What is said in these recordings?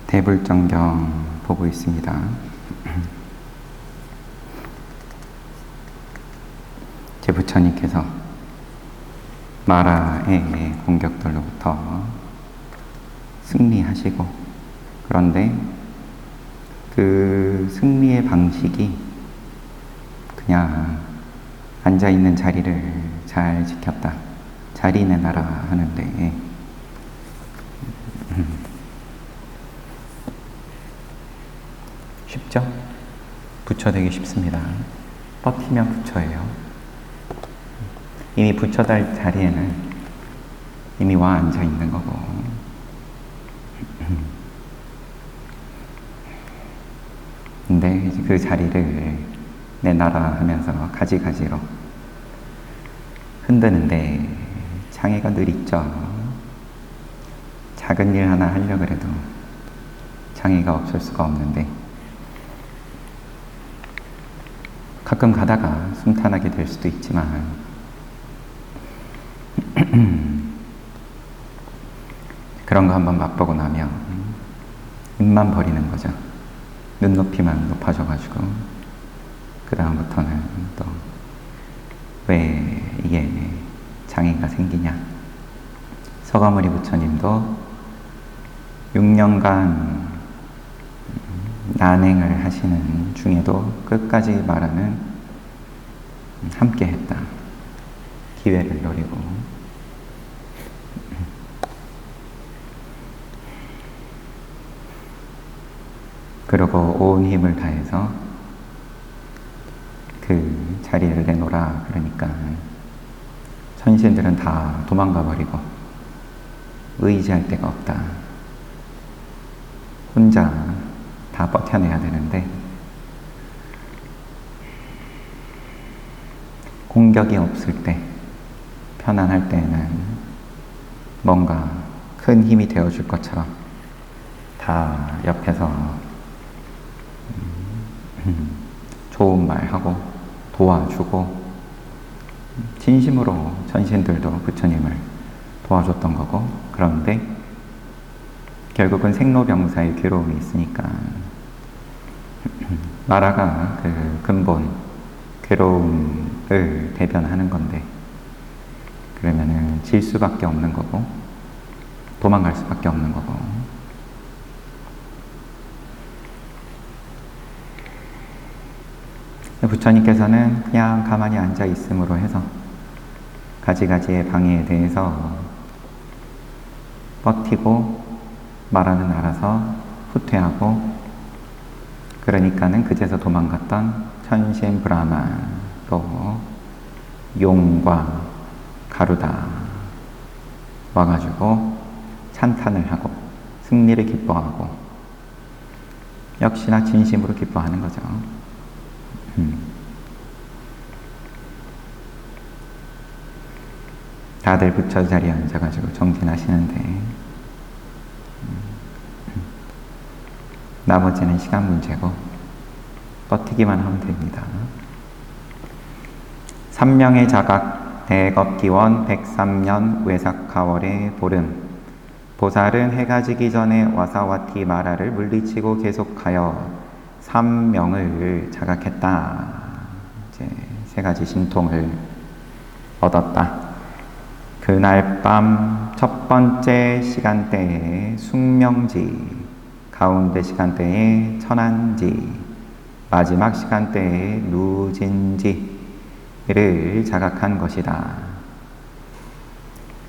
대불정경 보고 있습니다. 제 부처님께서 마라의 공격들로부터 승리하시고, 그런데 그 승리의 방식이 그냥 앉아있는 자리를 잘 지켰다, 자리 내놔라 하는데, 쉽죠? 부처 되기 쉽습니다. 버티면 부처예요. 이미 부처 될 자리에는 이미 와 앉아 있는 거고, 근데 이제 그 자리를 내놔라 하면서 가지가지로 흔드는데 장애가 늘 있죠. 작은 일 하나 하려고 해도 장애가 없을 수가 없는데, 가끔 가다가 순탄하게 될 수도 있지만 그런 거 한번 맛보고 나면 입만 버리는 거죠. 눈높이만 높아져가지고 그 다음부터는 또 왜 이게 장애가 생기냐. 서가모니 부처님도 6년간 난행을 하시는 중에도 끝까지 말하는 함께 했다. 기회를 노리고. 그리고 온 힘을 다해서 그 자리를 내놓으라 그러니까 천신들은 다 도망가 버리고 의지할 데가 없다. 혼자 다 버텨내야 되는데, 공격이 없을 때, 편안할 때는 뭔가 큰 힘이 되어줄 것처럼 다 옆에서 좋은 말하고 도와주고, 진심으로 천신들도 부처님을 도와줬던 거고, 그런데 결국은 생로병사의 괴로움이 있으니까 마라가 그 근본 괴로움을 대변하는 건데, 그러면은 질 수밖에 없는 거고 도망갈 수밖에 없는 거고, 부처님께서는 그냥 가만히 앉아 있음으로 해서 가지가지의 방해에 대해서 버티고 마라는 알아서 후퇴하고, 그러니까는 그제서 도망갔던 천신 브라만, 또 용과 가루다 와가지고 찬탄을 하고 승리를 기뻐하고, 역시나 진심으로 기뻐하는 거죠. 다들 부처 자리에 앉아가지고 정진하시는데 나머지는 시간 문제고 버티기만 하면 됩니다. 삼명의 자각 대겁기원 103년 외삭하월의 보름, 보살은 해가 지기 전에 와사와티 마라를 물리치고 계속하여 삼명을 자각했다. 이제 세 가지 신통을 얻었다. 그날 밤 첫 번째 시간대에 숙명지, 가운데 시간대에 천안지, 마지막 시간대에 누진지를 자각한 것이다.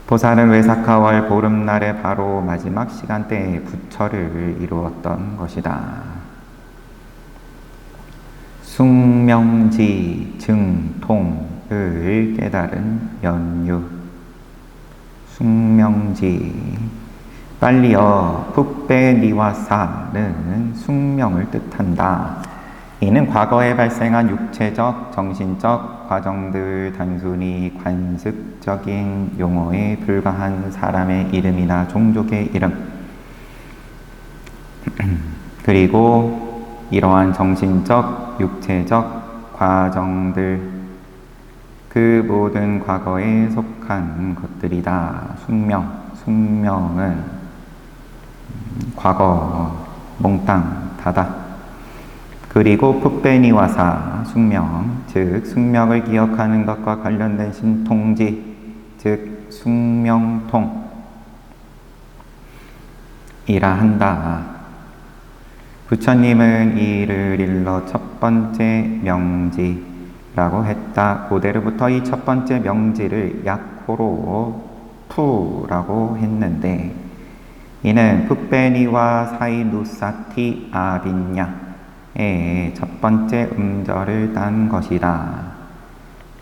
보살은 외삭하월 보름날의 바로 마지막 시간대에 부처를 이루었던 것이다. 숙명지 증통을 깨달은 연유. 숙명지, 빨리어 풋베니와사는 숙명을 뜻한다. 이는 과거에 발생한 육체적, 정신적 과정들 단순히 관습적인 용어에 불과한 사람의 이름이나 종족의 이름, 그리고 이러한 정신적, 육체적 과정들, 그 모든 과거에 속한 것들이다. 숙명은 과거 몽땅 다다. 그리고 풋베니와사 숙명, 즉 숙명을 기억하는 것과 관련된 신통지, 즉 숙명통이라 한다. 부처님은 이를 일러 첫 번째 명지라고 했다. 고대로부터 이 첫 번째 명지를 약호로 푸라고 했는데, 이는 풋베니와 사이누사티 아빈냐의 첫 번째 음절을 딴 것이다.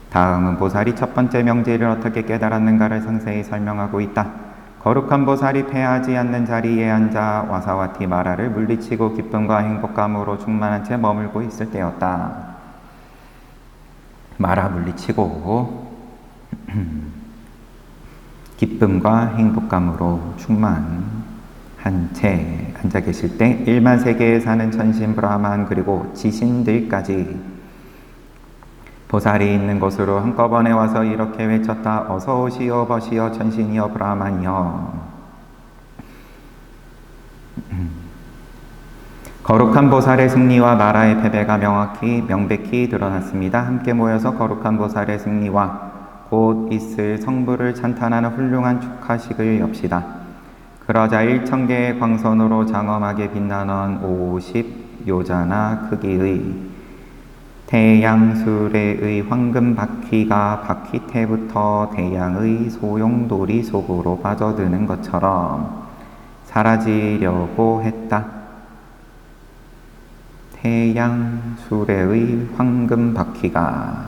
다음은 보살이 첫 번째 명제를 어떻게 깨달았는가를 상세히 설명하고 있다. 거룩한 보살이 패하지 않는 자리에 앉아 와사와티 마라를 물리치고 기쁨과 행복감으로 충만한 채 머물고 있을 때였다. 마라 물리치고 기쁨과 행복감으로 충만한 채 앉아 계실 때 1만 세계에 사는 천신 브라만 그리고 지신들까지 보살이 있는 곳으로 한꺼번에 와서 이렇게 외쳤다. 어서 오시오 버시오 천신이여 브라만이여. 거룩한 보살의 승리와 마라의 패배가 명백히 드러났습니다. 함께 모여서 거룩한 보살의 승리와 곧 있을 성부를 찬탄하는 훌륭한 축하식을 엽시다. 그러자 1000개의 광선으로 장엄하게 빛나는 50요자나 크기의 태양수레의 황금 바퀴가 바퀴태부터 태양의 소용돌이 속으로 빠져드는 것처럼 사라지려고 했다. 태양수레의 황금 바퀴가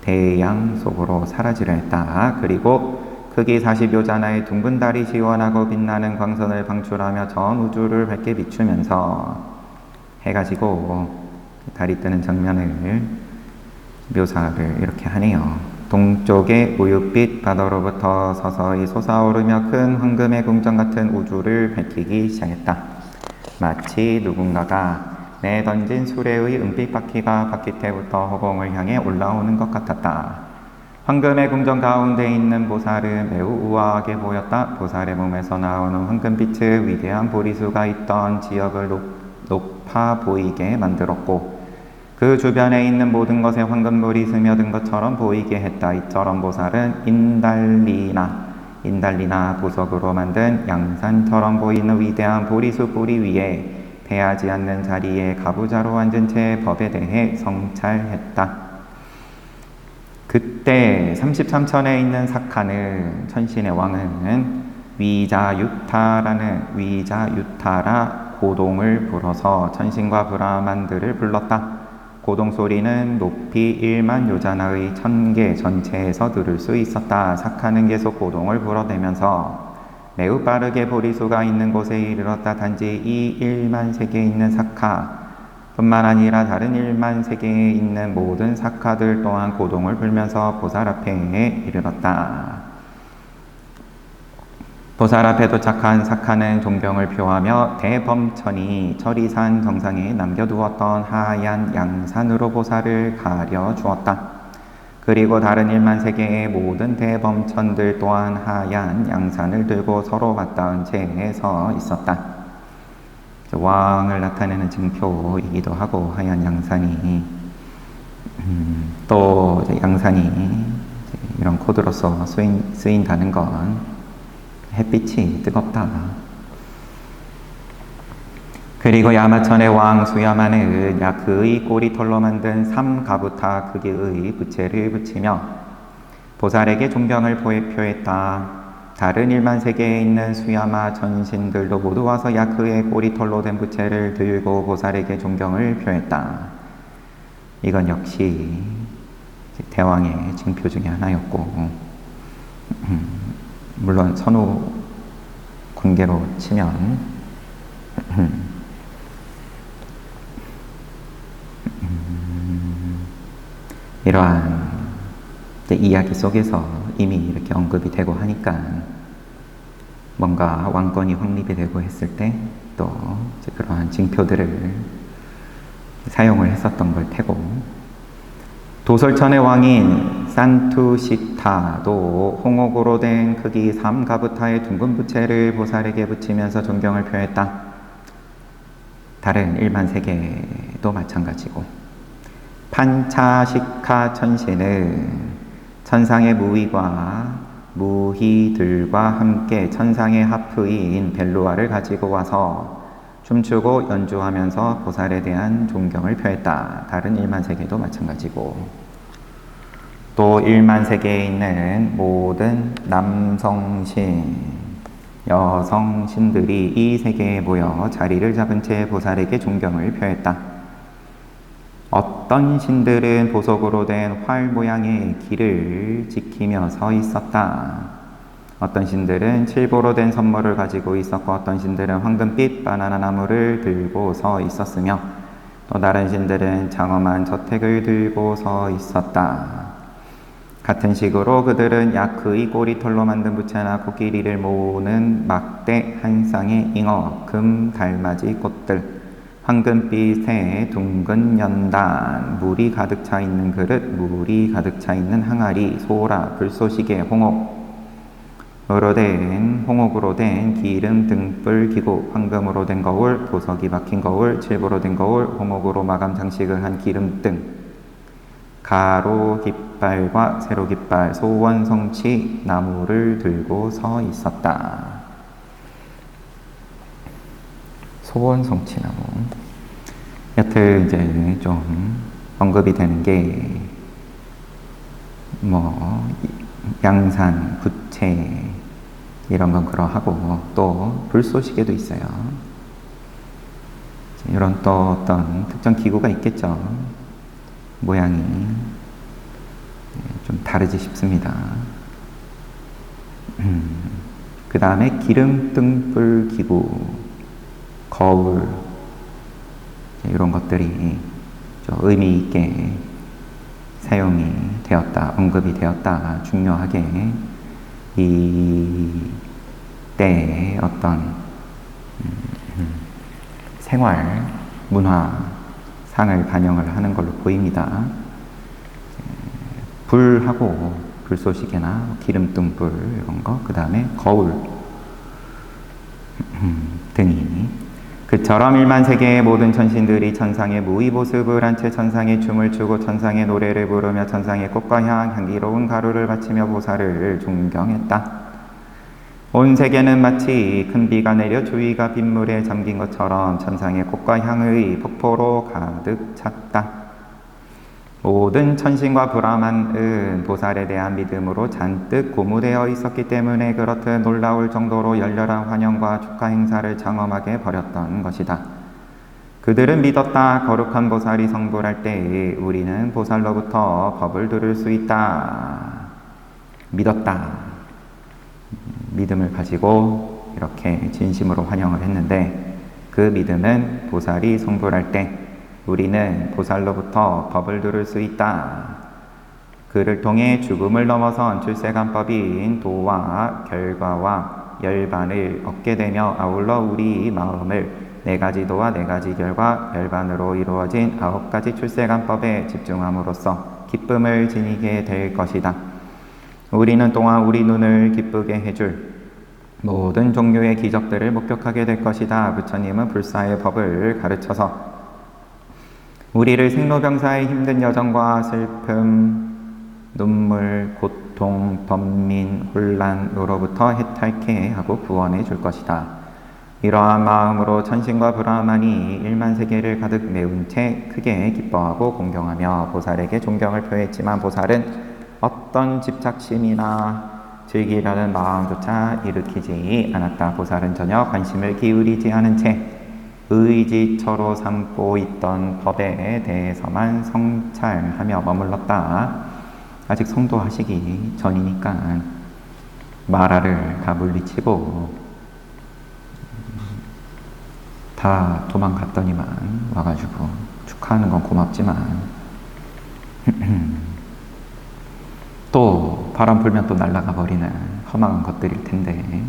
태양 속으로 사라지려 했다. 그리고 크기 40요자나의 둥근 달이 시원하고 빛나는 광선을 방출하며 전 우주를 밝게 비추면서 해가 지고 달이 뜨는 장면을 묘사를 이렇게 하네요. 동쪽의 우윳빛 바다로부터 서서히 솟아오르며 큰 황금의 궁전 같은 우주를 밝히기 시작했다. 마치 누군가가 내던진 수레의 은빛 바퀴가 바퀴태부터 허공을 향해 올라오는 것 같았다. 황금의 궁전 가운데 있는 보살은 매우 우아하게 보였다. 보살의 몸에서 나오는 황금빛의 위대한 보리수가 있던 지역을 높아 보이게 만들었고 그 주변에 있는 모든 것에 황금불이 스며든 것처럼 보이게 했다. 이처럼 보살은 인달리나 보석으로 만든 양산처럼 보이는 위대한 보리수 뿌리 위에 패하지 않는 자리에 가부좌로 앉은 채 법에 대해 성찰했다. 그때 33천에 있는 사카는 천신의 왕은 위자유타라 고동을 불어서 천신과 브라만들을 불렀다. 고동 소리는 높이 1만 요자나의 1000개 전체에서 들을 수 있었다. 사카는 계속 고동을 불어대면서 매우 빠르게 보리수가 있는 곳에 이르렀다. 단지 이 1만 세계에 있는 사카 뿐만 아니라 다른 1만 세계에 있는 모든 사카들 또한 고동을 불면서 보살 앞에 이르렀다. 보살 앞에 도착한 사카는 존경을 표하며 대범천이 처리산 정상에 남겨두었던 하얀 양산으로 보살을 가려주었다. 그리고 다른 1만 세계의 모든 대범천들 또한 하얀 양산을 들고 서로 맞닿은 채 서 있었다. 왕을 나타내는 징표이기도 하고 하얀 양산이 또 양산이 이런 코드로서 쓰인다는 건 햇빛이 뜨겁다. 그리고 야마천의 왕 수야만은 야크의 꼬리털로 만든 3가부타 크기의 부채를 붙이며 보살에게 존경을 표했다. 다른 1만 세계에 있는 수야마 전신들도 모두 와서 야크의 꼬리털로 된 부채를 들고 보살에게 존경을 표했다. 이건 역시 대왕의 징표 중에 하나였고 물론 선후 관계로 치면 이러한 이야기 속에서 이미 이렇게 언급이 되고 하니까 뭔가 왕권이 확립이 되고 했을 때 또 그러한 징표들을 사용을 했었던 걸 테고, 도솔천의 왕인 산투시타도 홍옥으로 된 크기 3가부타의 둥근 부채를 보살에게 붙이면서 존경을 표했다. 다른 일만 세계도 마찬가지고, 판차식하 천신은 천상의 무위과 무희들과 함께 천상의 하프인 벨루아를 가지고 와서 춤추고 연주하면서 보살에 대한 존경을 표했다. 다른 일만 세계도 마찬가지고, 또 일만 세계에 있는 모든 남성신, 여성신들이 이 세계에 모여 자리를 잡은 채 보살에게 존경을 표했다. 어떤 신들은 보석으로 된 활 모양의 길을 지키며 서 있었다. 어떤 신들은 칠보로 된 선물을 가지고 있었고, 어떤 신들은 황금빛 바나나 나무를 들고 서 있었으며, 또 다른 신들은 장엄한 저택을 들고 서 있었다. 같은 식으로 그들은 야크의 꼬리털로 만든 부채나 코끼리를 모으는 막대 한 쌍의 잉어, 금 달맞이 꽃들, 황금빛의 둥근 연단, 물이 가득 차 있는 그릇, 물이 가득 차 있는 항아리, 소라, 불쏘시개, 홍옥으로 된 기름 등불 기구, 황금으로 된 거울, 보석이 박힌 거울, 칠보로 된 거울, 홍옥으로 마감 장식을 한 기름등, 가로 깃발과 세로 깃발, 소원성치 나무를 들고 서 있었다. 소원성치 나무. 여튼 이제 좀 언급이 되는 게 양산, 부채 이런 건 그러하고, 또 불쏘시개도 있어요. 이런 또 어떤 특정 기구가 있겠죠. 모양이 좀 다르지 싶습니다. 그 다음에 기름등불 기구, 거울, 이런 것들이 좀 의미 있게 사용이 되었다, 언급이 되었다. 중요하게 이 때의 어떤 생활, 문화상을 반영을 하는 걸로 보입니다. 불하고 불쏘시개나 기름등불 이런 거, 그 다음에 거울 등이, 그처럼 일만 세계의 모든 천신들이 천상의 무위보습을 한 채 천상의 춤을 추고 천상의 노래를 부르며 천상의 꽃과 향기로운 가루를 바치며 보살을 존경했다. 온 세계는 마치 큰 비가 내려 주위가 빗물에 잠긴 것처럼 천상의 꽃과 향의 폭포로 가득 찼다. 모든 천신과 브라만은 보살에 대한 믿음으로 잔뜩 고무되어 있었기 때문에 그렇듯 놀라울 정도로 열렬한 환영과 축하 행사를 장엄하게 벌였던 것이다. 그들은 믿었다. 거룩한 보살이 성불할 때 우리는 보살로부터 법을 들을 수 있다. 믿었다. 믿음을 가지고 이렇게 진심으로 환영을 했는데, 그 믿음은 보살이 성불할 때 우리는 보살로부터 법을 들을 수 있다. 그를 통해 죽음을 넘어선 출세간법인 도와 결과와 열반을 얻게 되며, 아울러 우리 마음을 4가지 도와 4가지 결과 열반으로 이루어진 9가지 출세간법에 집중함으로써 기쁨을 지니게 될 것이다. 우리는 또한 우리 눈을 기쁘게 해줄 모든 종류의 기적들을 목격하게 될 것이다. 부처님은 불사의 법을 가르쳐서 우리를 생로병사의 힘든 여정과 슬픔, 눈물, 고통, 번민, 혼란으로부터 해탈케 하고 구원해 줄 것이다. 이러한 마음으로 천신과 브라만이 일만 세계를 가득 메운 채 크게 기뻐하고 공경하며 보살에게 존경을 표했지만, 보살은 어떤 집착심이나 즐기려는 마음조차 일으키지 않았다. 보살은 전혀 관심을 기울이지 않은 채 의지처로 삼고 있던 법에 대해서만 성찰하며 머물렀다. 아직 성도하시기 전이니까 마라를 다 물리치고 다 도망갔더니만 와가지고 축하하는 건 고맙지만 또 바람 불면 또 날아가 버리는 허망한 것들일 텐데,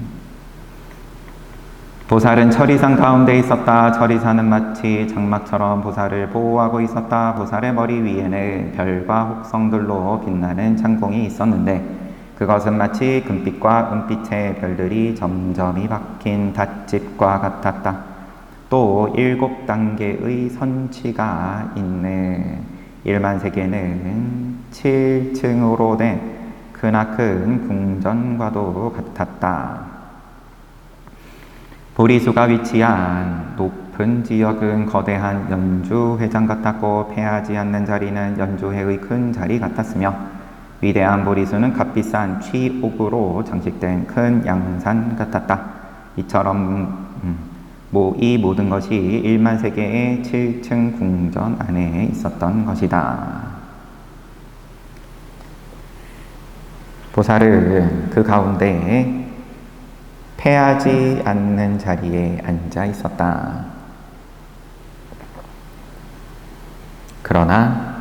보살은 철이산 가운데 있었다. 철이산은 마치 장막처럼 보살을 보호하고 있었다. 보살의 머리 위에는 별과 혹성들로 빛나는 창공이 있었는데, 그것은 마치 금빛과 은빛의 별들이 점점이 박힌 닷집과 같았다. 또 7단계의 선치가 있는 1만 세계는 7층으로 된 크나큰 궁전과도 같았다. 보리수가 위치한 높은 지역은 거대한 연주회장 같았고 패하지 않는 자리는 연주회의 큰 자리 같았으며 위대한 보리수는 값비싼 취옥으로 장식된 큰 양산 같았다. 이처럼 이 모든 것이 1만 세계의 7층 궁전 안에 있었던 것이다. 보살은 그 가운데 패하지 않는 자리에 앉아 있었다. 그러나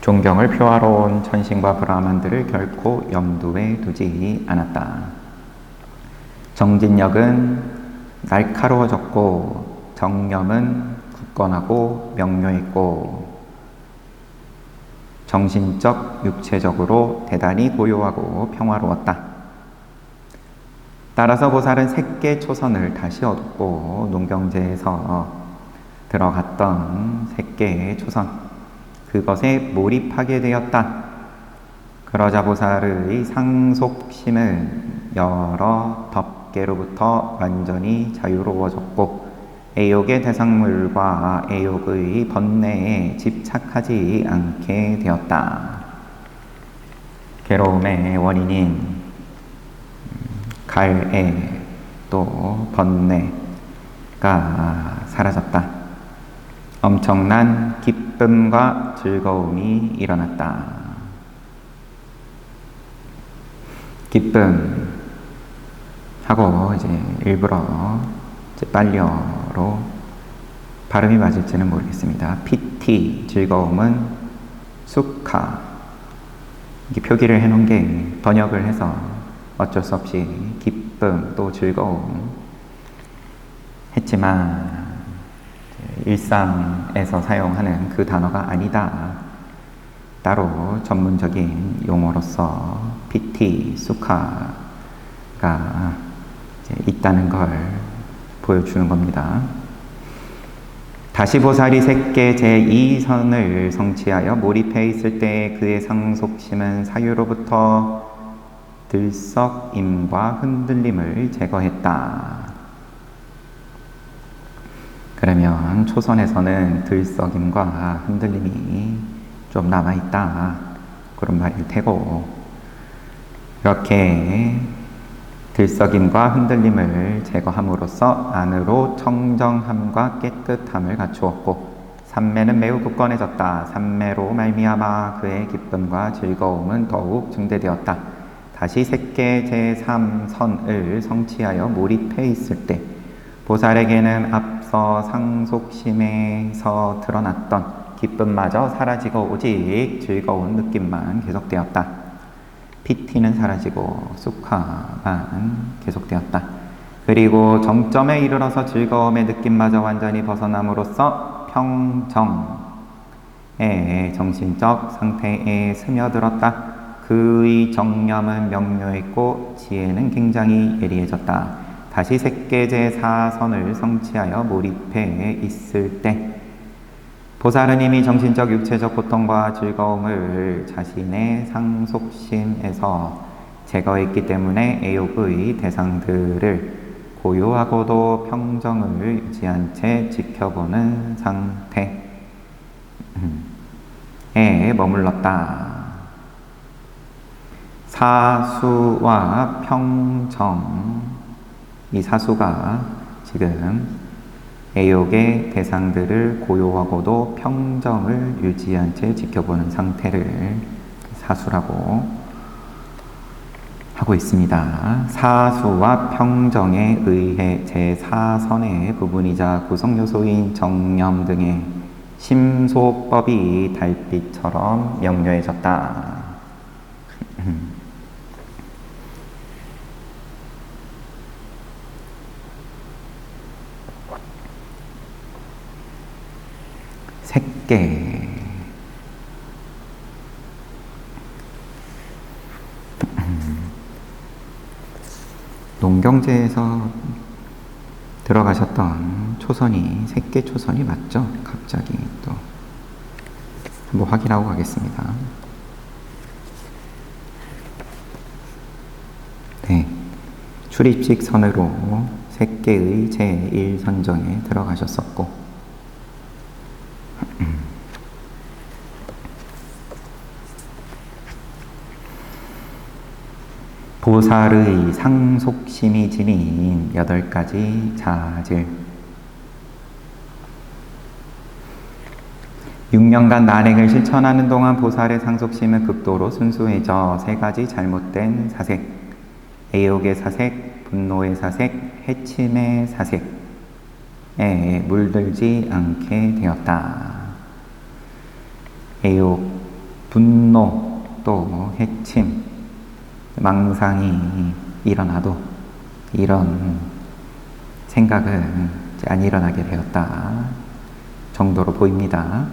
존경을 표하러 온 천신과 브라만들을 결코 염두에 두지 않았다. 정진력은 날카로워졌고 정념은 굳건하고 명료했고 정신적, 육체적으로 대단히 고요하고 평화로웠다. 따라서 보살은 새끼 초선을 다시 얻고 농경제에서 들어갔던 새끼 초선, 그것에 몰입하게 되었다. 그러자 보살의 상속심은 여러 덮개로부터 완전히 자유로워졌고 애욕의 대상물과 애욕의 번뇌에 집착하지 않게 되었다. 괴로움의 원인인 갈애 또 번뇌가 사라졌다. 엄청난 기쁨과 즐거움이 일어났다. 기쁨 하고 이제 일부러 빨려로 발음이 맞을지는 모르겠습니다. 피티 즐거움은 수카 이렇게 표기를 해놓은 게 번역을 해서 어쩔 수 없이 기쁨 또 즐거움 했지만 일상에서 사용하는 그 단어가 아니다. 따로 전문적인 용어로서 피티, 수카가 있다는 걸 보여주는 겁니다. 다시 보살이 새끼 제2선을 성취하여 몰입해 있을 때 그의 상속심은 사유로부터 들썩임과 흔들림을 제거했다. 그러면 초선에서는 들썩임과 흔들림이 좀 남아있다. 그런 말일 테고 이렇게 들썩임과 흔들림을 제거함으로써 안으로 청정함과 깨끗함을 갖추었고 삼매는 매우 굳건해졌다. 삼매로 말미암아 그의 기쁨과 즐거움은 더욱 증대되었다. 다시 새끼 제3선을 성취하여 몰입해 있을 때 보살에게는 앞서 상속심에서 드러났던 기쁨마저 사라지고 오직 즐거운 느낌만 계속되었다. 피티는 사라지고 수카만 계속되었다. 그리고 정점에 이르러서 즐거움의 느낌마저 완전히 벗어남으로써 평정의 정신적 상태에 스며들었다. 그의 정념은 명료했고 지혜는 굉장히 예리해졌다. 다시 새끼 제4선을 성취하여 몰입해 있을 때 보살은 이미 정신적 육체적 고통과 즐거움을 자신의 상속심에서 제거했기 때문에 애욕의 대상들을 고요하고도 평정을 유지한 채 지켜보는 상태에 머물렀다. 사수와 평정, 이 사수가 지금 애욕의 대상들을 고요하고도 평정을 유지한 채 지켜보는 상태를 사수라고 하고 있습니다. 사수와 평정에 의해 제4선의 부분이자 구성요소인 정념 등의 심소법이 달빛처럼 명료해졌다. 새끼 농경제에서 들어가셨던 초선이 새끼 초선이 맞죠? 갑자기 또 한번 확인하고 가겠습니다. 네, 출입식 선으로 새끼의 제1선정에 들어가셨었고 보살의 상속심이 지닌 8가지 자질 6년간 난행을 실천하는 동안 보살의 상속심은 극도로 순수해져 3가지 잘못된 사색, 애욕의 사색, 분노의 사색, 해침의 사색에 물들지 않게 되었다. 애욕, 분노, 또 해침, 망상이 일어나도 이런 생각은 안 일어나게 되었다 정도로 보입니다.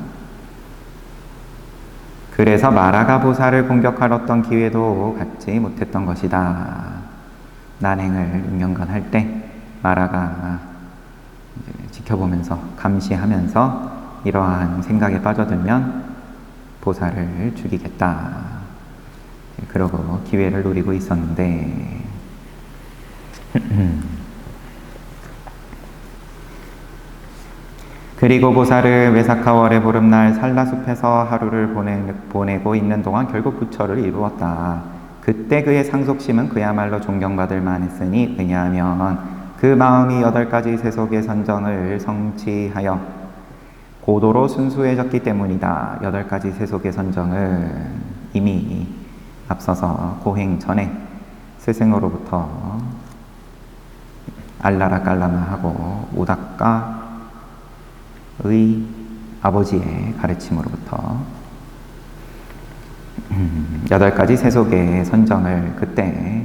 그래서 마라가 보살을 공격할 어떤 기회도 갖지 못했던 것이다. 난행을 6년간 할 때 마라가 지켜보면서 감시하면서 이러한 생각에 빠져들면 보살을 죽이겠다. 그러고 기회를 노리고 있었는데 그리고 보살을 외사카월의 보름날 산라숲에서 하루를 보내고 있는 동안 결국 부처를 이루었다. 그때 그의 상속심은 그야말로 존경받을 만했으니 왜냐하면 그 마음이 8가지 세속의 선정을 성취하여 고도로 순수해졌기 때문이다. 8가지 세속의 선정은 이미 앞서서 고행 전에 스승으로부터 알라라 깔라마하고 오닥가의 아버지의 가르침으로부터 8가지 세속의 선정을 그때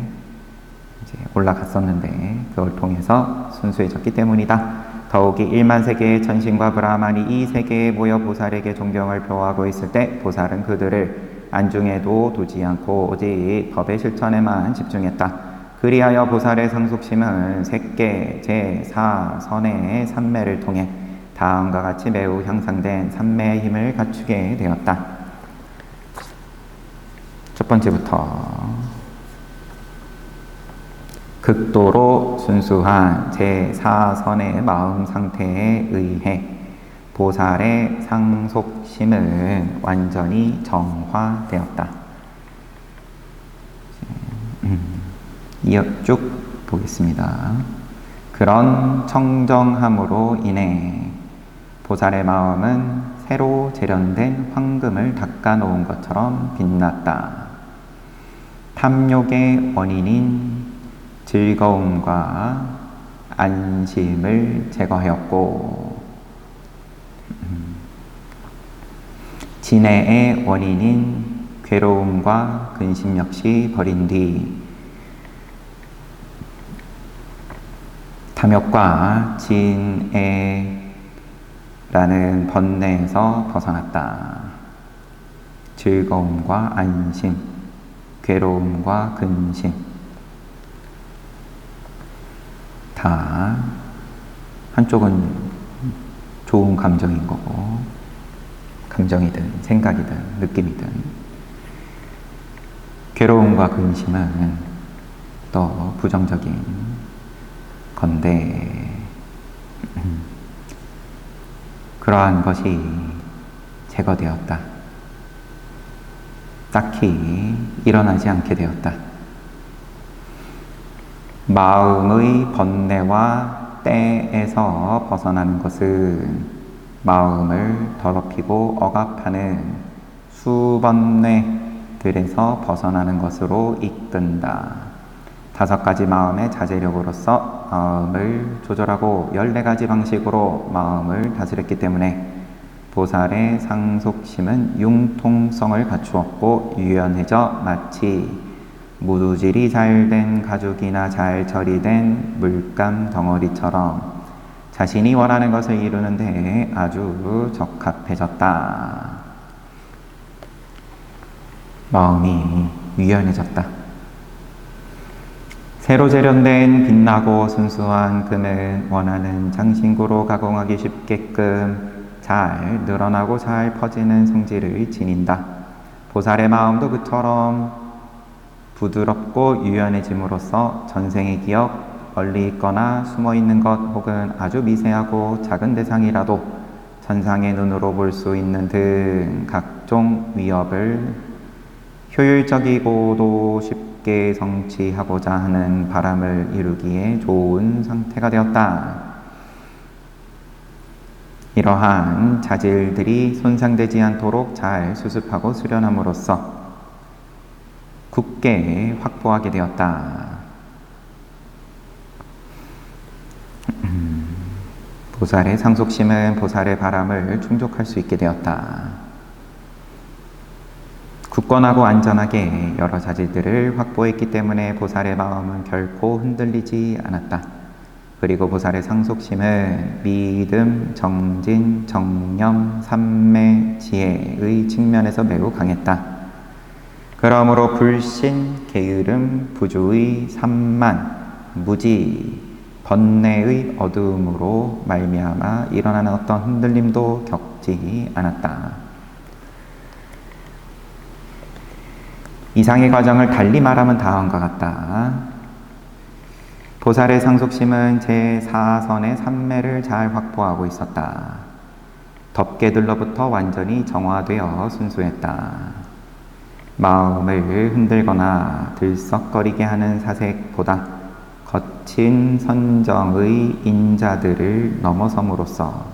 이제 올라갔었는데 그걸 통해서 순수해졌기 때문이다. 더욱이 1만 세계의 천신과 브라만이 이 세계에 모여 보살에게 존경을 표하고 있을 때 보살은 그들을 안중에도 두지 않고 오직 법의 실천에만 집중했다. 그리하여 보살의 상속심은 색계 제4선의 삼매를 통해 다음과 같이 매우 향상된 삼매의 힘을 갖추게 되었다. 첫 번째부터 극도로 순수한 제4선의 마음 상태에 의해 보살의 상속심은 완전히 정화되었다. 이어 쭉 보겠습니다. 그런 청정함으로 인해 보살의 마음은 새로 재련된 황금을 닦아놓은 것처럼 빛났다. 탐욕의 원인인 즐거움과 안심을 제거하였고 진해의 원인인 괴로움과 근심 역시 버린 뒤 탐욕과 진해라는 번뇌에서 벗어났다. 즐거움과 안심, 괴로움과 근심 다 한쪽은 좋은 감정인 거고 감정이든 생각이든 느낌이든 괴로움과 근심은 또 부정적인 건데 그러한 것이 제거되었다. 딱히 일어나지 않게 되었다. 마음의 번뇌와 때에서 벗어나는 것은 마음을 더럽히고 억압하는 수번뇌들에서 벗어나는 것으로 이끈다. 5가지 마음의 자제력으로서 마음을 조절하고 14가지 방식으로 마음을 다스렸기 때문에 보살의 상속심은 융통성을 갖추었고 유연해져 마치 무두질이 잘된 가죽이나 잘 처리된 물감 덩어리처럼 자신이 원하는 것을 이루는 데 아주 적합해졌다. 마음이 유연해졌다. 새로 재련된 빛나고 순수한 금은 원하는 장신구로 가공하기 쉽게끔 잘 늘어나고 잘 퍼지는 성질을 지닌다. 보살의 마음도 그처럼 부드럽고 유연해짐으로써 전생의 기억, 멀리 있거나 숨어있는 것 혹은 아주 미세하고 작은 대상이라도 천상의 눈으로 볼 수 있는 등 각종 위협을 효율적이고도 쉽게 성취하고자 하는 바람을 이루기에 좋은 상태가 되었다. 이러한 자질들이 손상되지 않도록 잘 수습하고 수련함으로써 굳게 확보하게 되었다. 보살의 상속심은 보살의 바람을 충족할 수 있게 되었다. 굳건하고 안전하게 여러 자질들을 확보했기 때문에 보살의 마음은 결코 흔들리지 않았다. 그리고 보살의 상속심은 믿음, 정진, 정념, 삼매, 지혜의 측면에서 매우 강했다. 그러므로 불신, 게으름, 부주의, 산만, 무지, 번뇌의 어두움으로 말미암아 일어나는 어떤 흔들림도 겪지 않았다. 이상의 과정을 달리 말하면 다음과 같다. 보살의 상속심은 제4선의 삼매를 잘 확보하고 있었다. 덮개들로부터 완전히 정화되어 순수했다. 마음을 흔들거나 들썩거리게 하는 사색보다 거친 선정의 인자들을 넘어섬으로써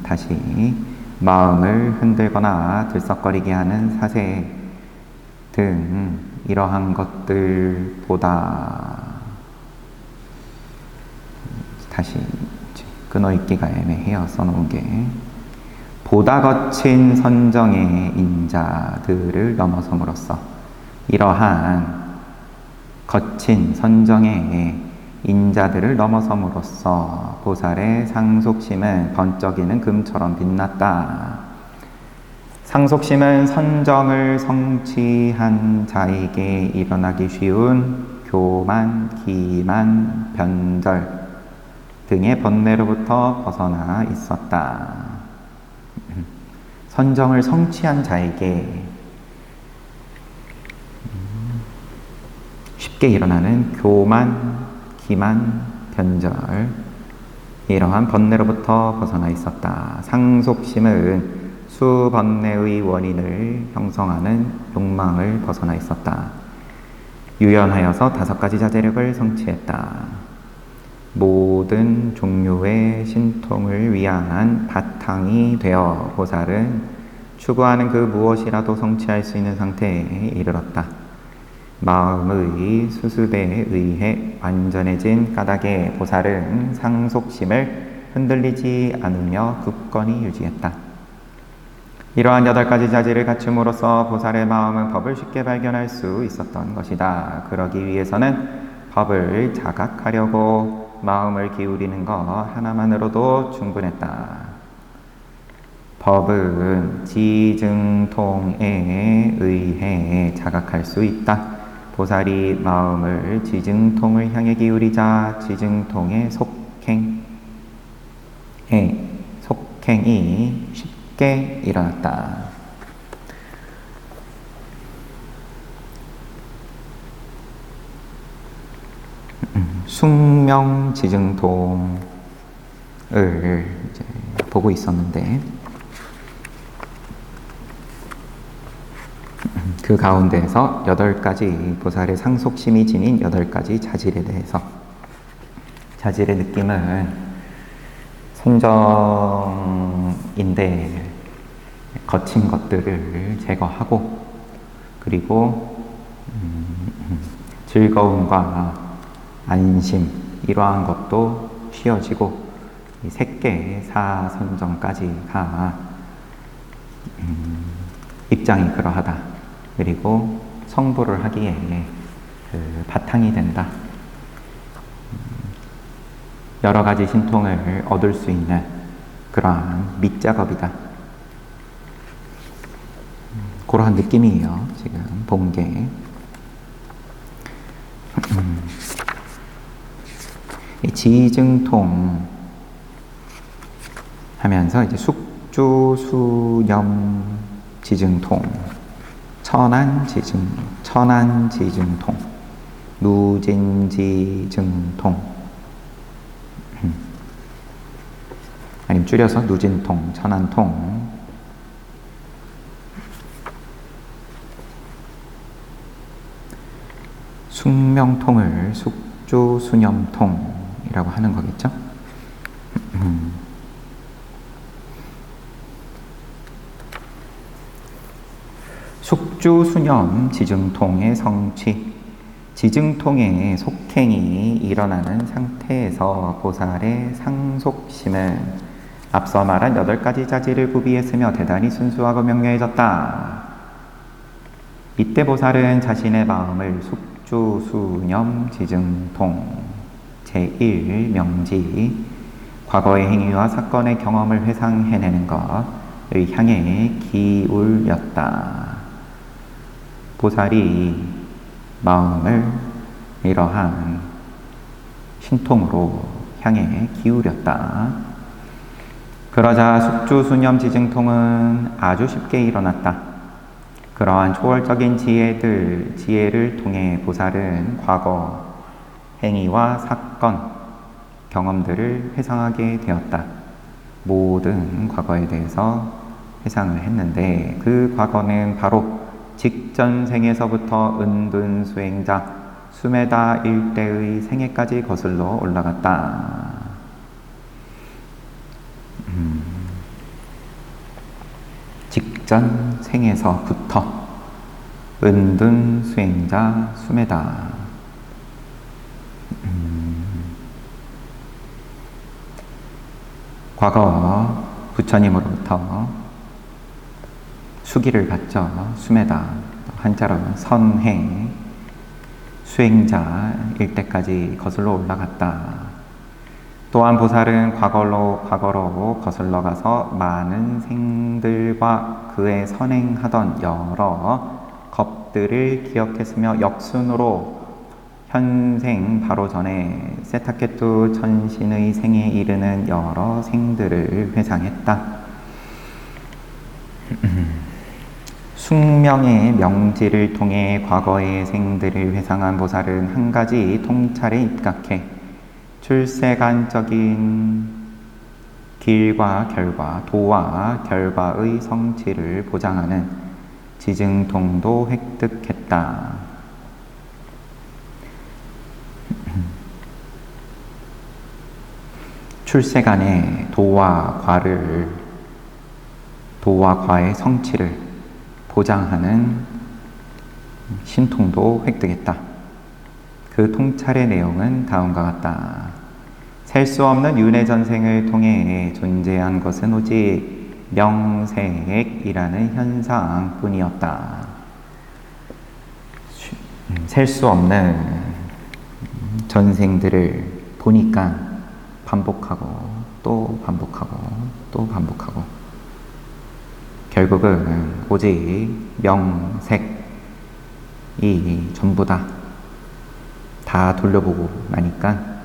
다시 마음을 흔들거나 들썩거리게 하는 사색 등 이러한 것들보다 다시 끊어읽기가 애매해요. 써놓은 게 보다 거친 선정의 인자들을 넘어섬으로써 이러한 거친 선정의 인자들을 넘어섬으로써 보살의 상속심은 번쩍이는 금처럼 빛났다. 상속심은 선정을 성취한 자에게 일어나기 쉬운 교만, 기만, 변절 등의 번뇌로부터 벗어나 있었다. 선정을 성취한 자에게 쉽게 일어나는 교만, 기만, 변절 이러한 번뇌로부터 벗어나 있었다. 상속심은 수번뇌의 원인을 형성하는 욕망을 벗어나 있었다. 유연하여서 5가지 자제력을 성취했다. 모든 종류의 신통을 위한 바탕이 되어 보살은 추구하는 그 무엇이라도 성취할 수 있는 상태에 이르렀다. 마음의 수습에 의해 완전해진 까닭에 보살은 상속심을 흔들리지 않으며 굳건히 유지했다. 이러한 8가지 자질을 갖춤으로써 보살의 마음은 법을 쉽게 발견할 수 있었던 것이다. 그러기 위해서는 법을 자각하려고 마음을 기울이는 것 하나만으로도 충분했다. 법은 지증통에 의해 자각할 수 있다. 보살이 마음을 지증통을 향해 기울이자 지증통의 속행이 쉽게 일어났다. 숙명지증통을 이제 보고 있었는데 그 가운데에서 8가지 보살의 상속심이 지닌 8가지 자질에 대해서 자질의 느낌은 선정인데 거친 것들을 제거하고 그리고 즐거움과 안심 이러한 것도 쉬어지고 이 색계 사선정까지가 입장이 그러하다. 그리고 성불을 하기에 그 바탕이 된다. 여러 가지 신통을 얻을 수 있는 그러한 밑작업이다. 그러한 느낌이에요. 지금 본 게. 지증통 하면서 이제 숙주수념 지증통, 천안지증통, 누진지증통, 아니면 줄여서 누진통, 천안통, 숙명통을 숙주수념통이라고 하는 거겠죠? 숙주수념 지증통의 성취. 지증통의 속행이 일어나는 상태에서 보살의 상속심은 앞서 말한 8가지 자질을 구비했으며 대단히 순수하고 명료해졌다. 이때 보살은 자신의 마음을 숙주수념 지증통 제1명지 과거의 행위와 사건의 경험을 회상해내는 것을 향해 기울였다. 보살이 마음을 이러한 신통으로 향해 기울였다. 그러자 숙주수념 지증통은 아주 쉽게 일어났다. 그러한 초월적인 지혜를 통해 보살은 과거 행위와 사건, 경험들을 회상하게 되었다. 모든 과거에 대해서 회상을 했는데 그 과거는 바로 직전 생에서부터 은둔수행자 수메다 일대의 생애까지 거슬러 올라갔다. 직전 생에서부터 은둔수행자 수메다 과거 부처님으로부터 수기를 받죠. 수메다, 한자로 선해, 수행자일 때까지 거슬러 올라갔다. 또한 보살은 과거로 거슬러 가서 많은 생들과 그의 선행하던 여러 겁들을 기억했으며 역순으로 현생 바로 전에 세타케투 천신의 생에 이르는 여러 생들을 회상했다. 숙명의 명지를 통해 과거의 생들을 회상한 보살은 한 가지 통찰에 입각해 출세간적인 길과 결과, 도와 결과의 성취를 보장하는 지증통도 획득했다. 출세간의 도와 과의 성취를 보장하는 신통도 획득했다. 그 통찰의 내용은 다음과 같다. 셀 수 없는 윤회 전생을 통해 존재한 것은 오직 명색이라는 현상뿐이었다. 셀 수 없는 전생들을 보니까 반복하고 또 반복하고 또 반복하고 결국은 오직 명색이 전부다. 다 돌려보고 나니까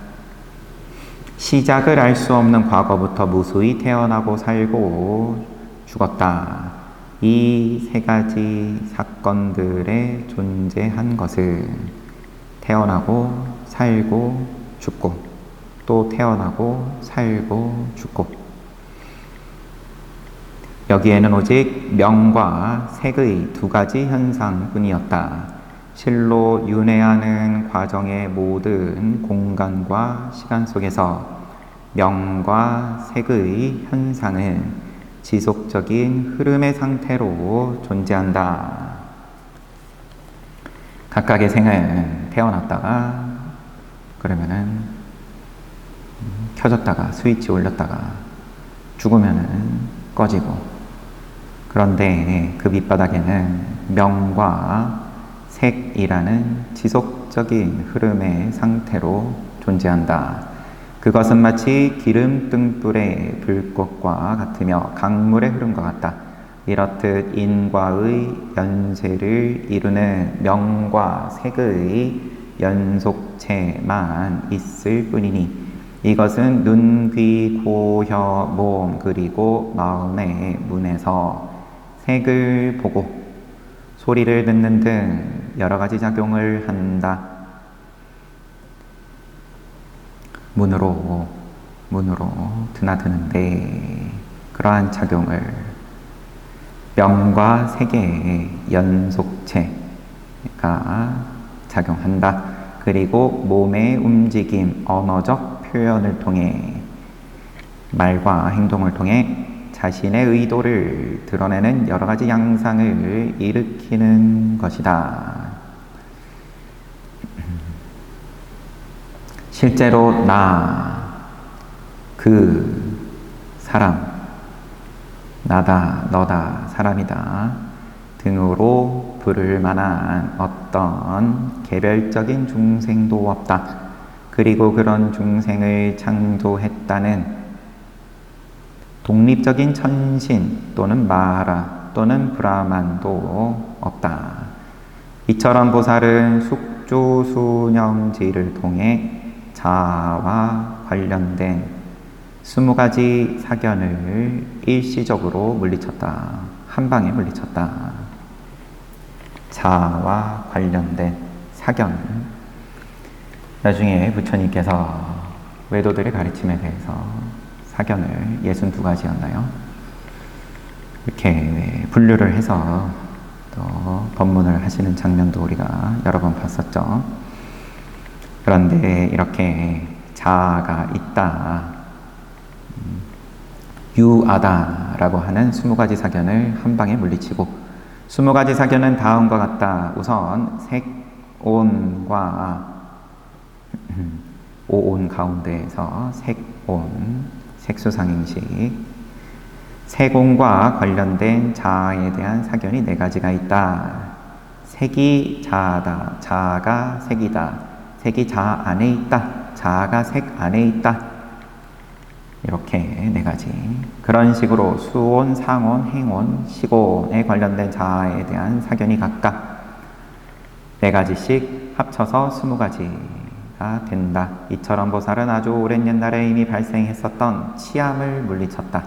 시작을 알 수 없는 과거부터 무수히 태어나고 살고 죽었다. 이 세 가지 사건들에 존재한 것은 태어나고 살고 죽고 또 태어나고 살고 죽고 여기에는 오직 명과 색의 두 가지 현상뿐이었다. 실로 윤회하는 과정의 모든 공간과 시간 속에서 명과 색의 현상은 지속적인 흐름의 상태로 존재한다. 각각의 생은 태어났다가 그러면은 켜졌다가 스위치 올렸다가 죽으면은 꺼지고 그런데 그 밑바닥에는 명과 색이라는 지속적인 흐름의 상태로 존재한다. 그것은 마치 기름 등불의 불꽃과 같으며 강물의 흐름과 같다. 이렇듯 인과의 연쇄를 이루는 명과 색의 연속체만 있을 뿐이니 이것은 눈, 귀, 코, 혀, 몸 그리고 마음의 문에서 색을 보고 소리를 듣는 등 여러 가지 작용을 한다. 문으로 드나드는데 그러한 작용을 명과 색의 연속체가 작용한다. 그리고 몸의 움직임, 언어적 표현을 통해 말과 행동을 통해 자신의 의도를 드러내는 여러 가지 양상을 일으키는 것이다. 실제로 나, 그 사람, 나다, 너다, 사람이다 등으로 부를 만한 어떤 개별적인 중생도 없다. 그리고 그런 중생을 창조했다는 독립적인 천신 또는 마하라 또는 브라만도 없다. 이처럼 보살은 숙조수념지를 통해 자아와 관련된 20가지 사견을 일시적으로 물리쳤다. 한 방에 물리쳤다. 자아와 관련된 사견. 나중에 부처님께서 외도들의 가르침에 대해서 사견을 62가지였나요? 이렇게 분류를 해서 또 법문을 하시는 장면도 우리가 여러 번 봤었죠. 그런데 이렇게 자아가 있다, 유아다라고 하는 20가지 사견을 한 방에 물리치고 20가지 사견은 다음과 같다. 우선 색온과 오온 가운데에서 색온, 색수상행식, 색온과 관련된 자아에 대한 사견이 4가지가 있다. 색이 자아다, 자아가 색이다, 색이 자아 안에 있다, 자아가 색 안에 있다. 이렇게 4가지. 그런 식으로 수온, 상온, 행온, 식온에 관련된 자아에 대한 사견이 각각 4가지씩 합쳐서 20가지가 된다. 이처럼 보살은 아주 오랜 옛날에 이미 발생했었던 치암을 물리쳤다.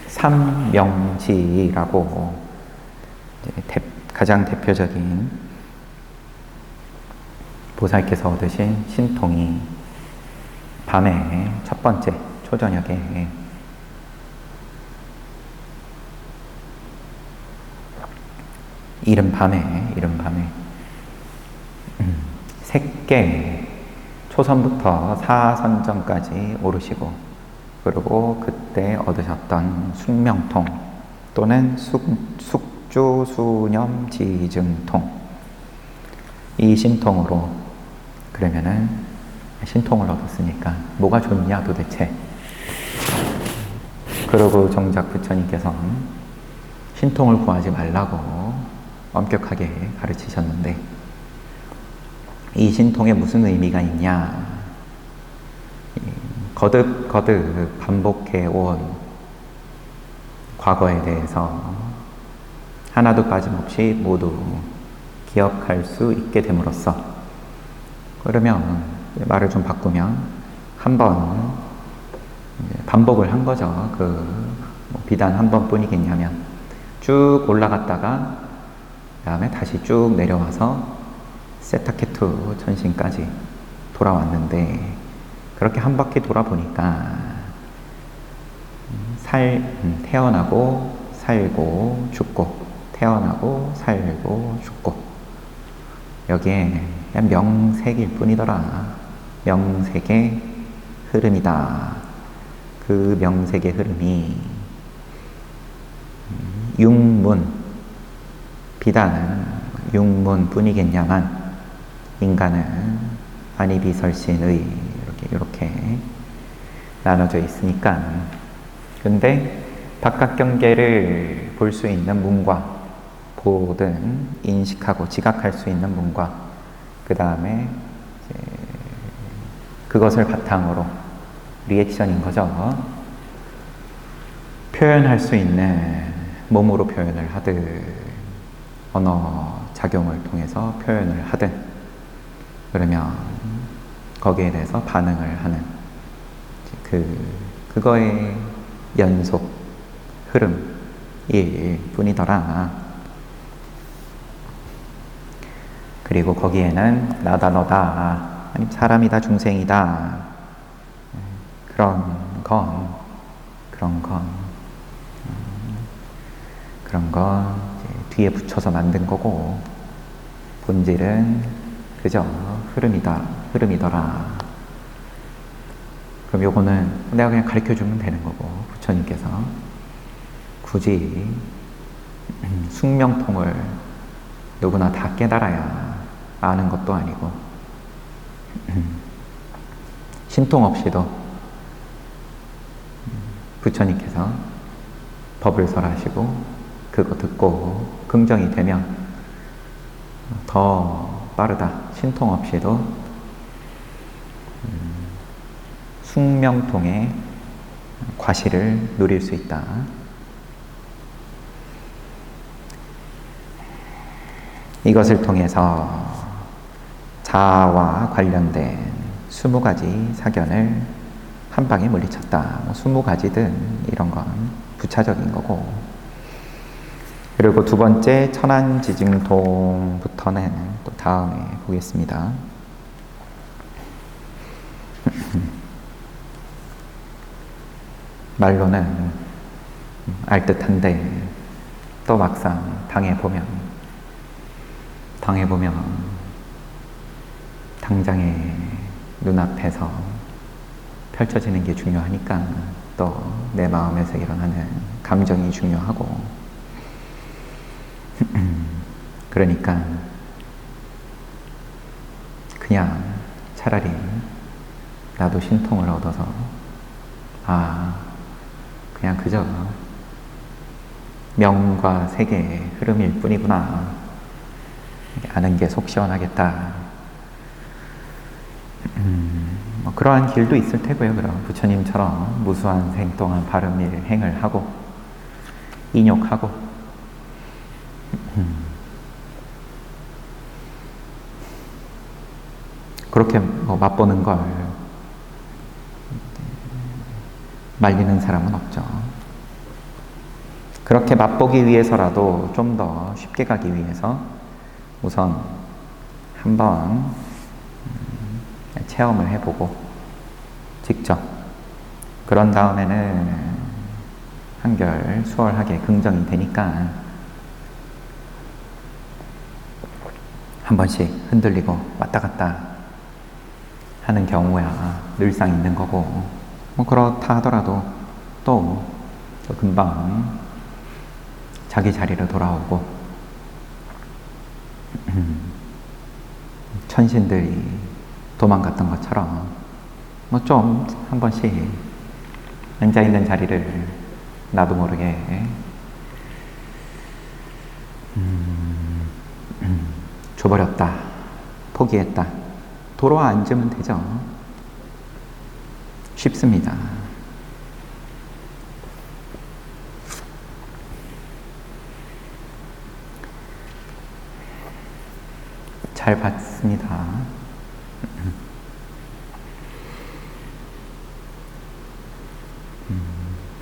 삼명지라고 가장 대표적인 보살께서 얻으신 신통이 밤에 첫 번째 초저녁에 이른 밤에 색계 초선부터 사선점까지 오르시고 그리고 그때 얻으셨던 숙명통 또는 숙조수념지증통, 이 신통으로, 그러면은 신통을 얻었으니까 뭐가 좋냐 도대체. 그러고 정작 부처님께서는 신통을 구하지 말라고 엄격하게 가르치셨는데 이 신통에 무슨 의미가 있냐. 거듭 반복해온 과거에 대해서 하나도 빠짐없이 모두 기억할 수 있게 됨으로써, 그러면 말을 좀 바꾸면 한번 반복을 한 거죠. 비단 한 번뿐이겠냐면 쭉 올라갔다가 그 다음에 다시 쭉 내려와서 세타케투 천신까지 돌아왔는데, 그렇게 한 바퀴 돌아보니까 태어나고 살고 죽고 태어나고 살고 죽고, 여기에 그냥 명색일 뿐이더라. 명색의 흐름이다. 그 명색의 흐름이 육문, 비단 육문 뿐이겠냐만 인간은 아니비설신의 이렇게 나눠져 있으니까. 근데 바깥 경계를 볼 수 있는 문과 보든 인식하고 지각할 수 있는 문과, 그 다음에 그것을 바탕으로 리액션인 거죠. 표현할 수 있는 몸으로 표현을 하든 언어 작용을 통해서 표현을 하든 그러면 거기에 대해서 반응을 하는 그거의 연속 흐름일 뿐이더라. 그리고 거기에는 나다 너다 아니면 사람이다 중생이다 그런 건 뒤에 붙여서 만든 거고 본질은 그저 흐름이더라. 그럼 요거는 내가 그냥 가르쳐주면 되는 거고 부처님께서 굳이 숙명통을 누구나 다 깨달아야 아는 것도 아니고 신통 없이도 부처님께서 법을 설하시고 그거 듣고 긍정이 되면 더 빠르다. 신통 없이도 숙명통의 과실을 누릴 수 있다. 이것을 통해서 자아와 관련된 20가지 사견을 한 방에 물리쳤다. 20가지든 이런 건 부차적인 거고. 그리고 두 번째 천안지증통부터는 또 다음에 보겠습니다. 말로는 알듯한데 또 막상 당해보면 당장에 눈앞에서 펼쳐지는 게 중요하니까 또 내 마음에서 일어나는 감정이 중요하고 그러니까 그냥 차라리 나도 신통을 얻어서 그냥 그저 명과 세계의 흐름일 뿐이구나 아는 게 속 시원하겠다. 그러한 길도 있을 테고요. 그럼 부처님처럼 무수한 생 동안 바른 일 행을 하고 인욕하고 그렇게 맛보는 걸 말리는 사람은 없죠. 그렇게 맛보기 위해서라도 좀 더 쉽게 가기 위해서 우선 한번 체험을 해보고 직접 그런 다음에는 한결 수월하게 긍정이 되니까 한 번씩 흔들리고 왔다 갔다 하는 경우야 늘상 있는 거고 그렇다 하더라도 또 금방 자기 자리로 돌아오고 천신들이 도망갔던 것처럼 좀 한 번씩 앉아있는 자리를 나도 모르게 줘버렸다, 포기했다, 돌아와 앉으면 되죠. 쉽습니다. 잘 봤습니다.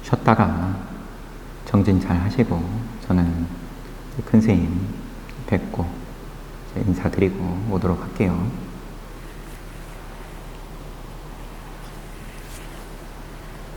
쉬었다가 정진 잘 하시고 저는 큰 스님 뵙고 인사드리고 오도록 할게요.